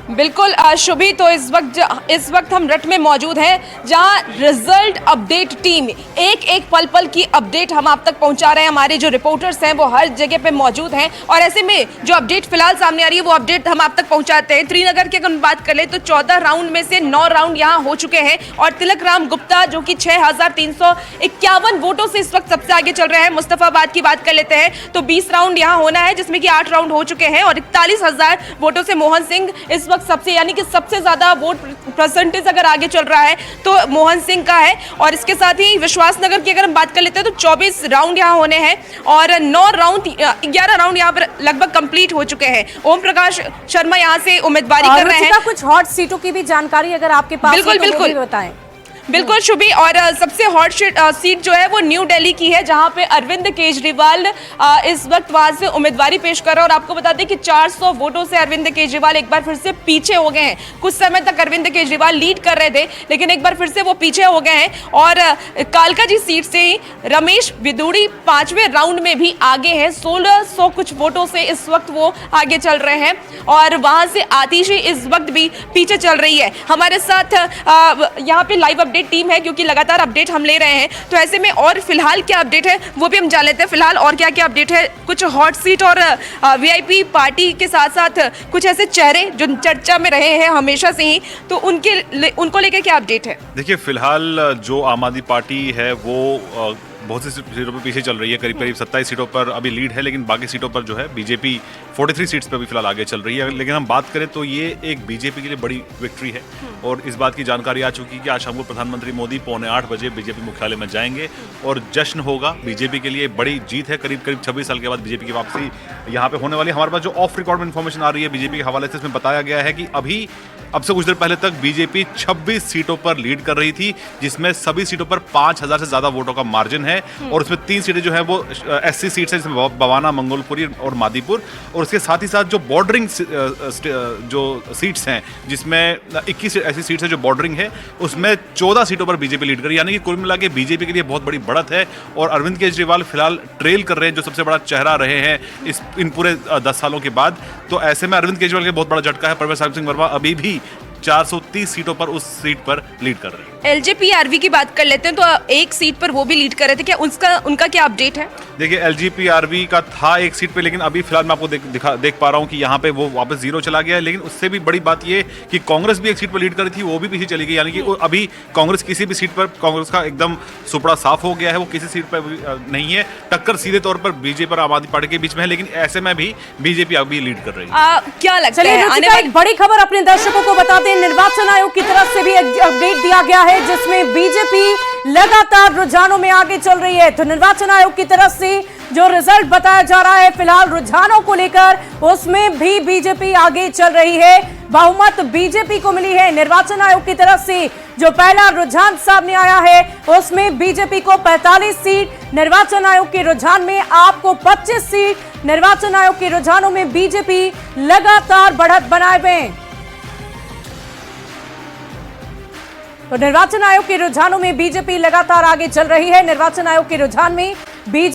बिल्कुल शुभी, तो इस वक्त हम रट में मौजूद हैं जहां रिजल्ट अपडेट टीम एक एक पल पल की अपडेट हम आप तक पहुंचा रहे हैं। हमारे जो रिपोर्टर्स हैं वो हर जगह पे मौजूद हैं और ऐसे में जो अपडेट फिलहाल सामने आ रही है वो अपडेट हम आप तक पहुंचाते हैं। श्रीनगर की अगर बात कर ले तो 14 राउंड में से 9 राउंड यहां हो चुके हैं और तिलक राम गुप्ता जो कि 6351 वोटों से इस वक्त सबसे आगे चल रहे हैं। मुस्तफाबाद की बात कर लेते हैं तो 20 राउंड यहां होना है जिसमें कि 8 राउंड हो चुके हैं और 41,000 वोटों से मोहन सिंह इस वक्त सबसे यानी कि सबसे ज्यादा वोट परसेंटेज अगर आगे चल रहा है तो मोहन सिंह का है। और इसके साथ ही विश्वास नगर की अगर हम बात कर लेते हैं तो 24 राउंड यहां होने हैं और 11 राउंड यहां पर लगभग कंप्लीट हो चुके हैं। ओम प्रकाश शर्मा यहां से उम्मीदवारी कर रहे हैं। कुछ हॉट सीटों की भी जानकारी अगर आपके पास बिल्कुल बिल्कुल बताएं। बिल्कुल शुभी, और सबसे हॉट सीट जो है वो न्यू दिल्ली की है जहां पे अरविंद केजरीवाल इस वक्त वहां से उम्मीदवारी पेश कर रहे हैं। और आपको बता दें कि 400 वोटों से अरविंद केजरीवाल एक बार फिर से पीछे हो गए हैं। कुछ समय तक अरविंद केजरीवाल लीड कर रहे थे लेकिन एक बार फिर से वो पीछे हो गए हैं और कालका जी सीट से ही रमेश बिदूड़ी 5वें राउंड में भी आगे हैं। 1600 कुछ वोटों से इस वक्त वो आगे चल रहे हैं और वहां से आतिशी इस वक्त भी पीछे चल रही है। हमारे साथ यहाँ पे लाइव अपडेट टीम है क्योंकि लगातार अपडेट हम ले रहे हैं, तो ऐसे में और फिलहाल क्या अपडेट है वो भी हम जान लेते हैं। फिलहाल और क्या क्या अपडेट है, कुछ हॉट सीट और वीआईपी पार्टी के साथ साथ कुछ ऐसे चेहरे जो चर्चा में रहे हैं हमेशा से ही, तो उनको लेकर क्या अपडेट है? देखिए, फिलहाल जो आम आदमी पार्टी है वो बहुत सी सीटों पर पीछे चल रही है। करीब 27 सीटों पर अभी लीड है, लेकिन बाकी सीटों पर जो है बीजेपी 43 सीट्स पर भी फिलहाल आगे चल रही है। लेकिन हम बात करें तो ये एक बीजेपी के लिए बड़ी विक्ट्री है और इस बात की जानकारी आ चुकी है कि आज शाम को प्रधानमंत्री मोदी 7:45 बजे बीजेपी मुख्यालय में जाएंगे और जश्न होगा। बीजेपी के लिए बड़ी जीत है। करीब 26 साल के बाद बीजेपी की वापसी यहाँ पे होने वाली है। हमारे पास जो ऑफ रिकॉर्ड में इन्फॉर्मेशन आ रही है बीजेपी के हवाले से, इसमें बताया गया है कि अब से कुछ देर पहले तक बीजेपी 26 सीटों पर लीड कर रही थी, जिसमें सभी सीटों पर 5000 से ज्यादा वोटों का मार्जिन है और उसमें 3 सीटें जो है वो एससी सीट्स है, जिसमें बवाना, मंगोलपुरी और मादीपुर। और उसके साथ ही साथ जो बॉर्डरिंग जो सीट्स हैं, जिसमें 21 ऐसी सीट्स है जो बॉर्डरिंग है, उसमें 14 सीटों पर बीजेपी लीड कर रही है। यानी कि कुल मिला के बीजेपी के लिए बहुत बड़ी बढ़त है और अरविंद केजरीवाल फिलहाल ट्रेल कर रहे हैं, जो सबसे बड़ा चेहरा रहे हैं इन पूरे 10 सालों के बाद। तो ऐसे में अरविंद केजरीवाल के बहुत बड़ा झटका है। प्रोफेसर सिंह वर्मा अभी भी 430 सीटों पर उस सीट पर लीड कर रहे हैं। एलजेपीआरवी की बात कर लेते हैं तो एक सीट पर वो भी लीड कर रहे थे, क्या उनका क्या अपडेट है? देखिए, एलजेपीआरवी का था एक सीट पे, लेकिन अभी फिलहाल मैं आपको देख पा रहा हूं कि यहाँ पे वो वापस 0 चला गया है। लेकिन उससे भी बड़ी बात ये कि कांग्रेस भी एक सीट पर लीड कर रही थी, वो भी पीछे चली गई। यानी कि अभी कांग्रेस किसी भी सीट पर, कांग्रेस का एकदम सुपड़ा साफ हो गया है, वो किसी सीट पर नहीं है। टक्कर सीधे तौर पर बीजेपी और आम आदमी पार्टी के बीच में है, लेकिन ऐसे में भी बीजेपी अभी लीड कर रही है। क्या लगता है? एक बड़ी खबर अपने दर्शकों को बताते हैं। निर्वाचन आयोग की तरफ से भी एक अपडेट दिया गया है जिसमें बीजेपी लगातार रुझानों में आगे चल रही है। तो निर्वाचन आयोग की तरफ से जो रिजल्ट बताया जा रहा है फिलहाल रुझानों को लेकर, उसमें भी बीजेपी आगे चल रही है। बहुमत बीजेपी को मिली है। निर्वाचन आयोग की तरफ से जो पहला रुझान सामने आया है उसमें बीजेपी को 45 सीट, निर्वाचन आयोग के रुझान में आपको 25 सीट। निर्वाचन आयोग के रुझानों में बीजेपी लगातार बढ़त बनाए हुए हैं। तो निर्वाचन आयोग के रुझानों में बीजेपी लगातार आगे चल रही है। निर्वाचन आयोग के रुझान में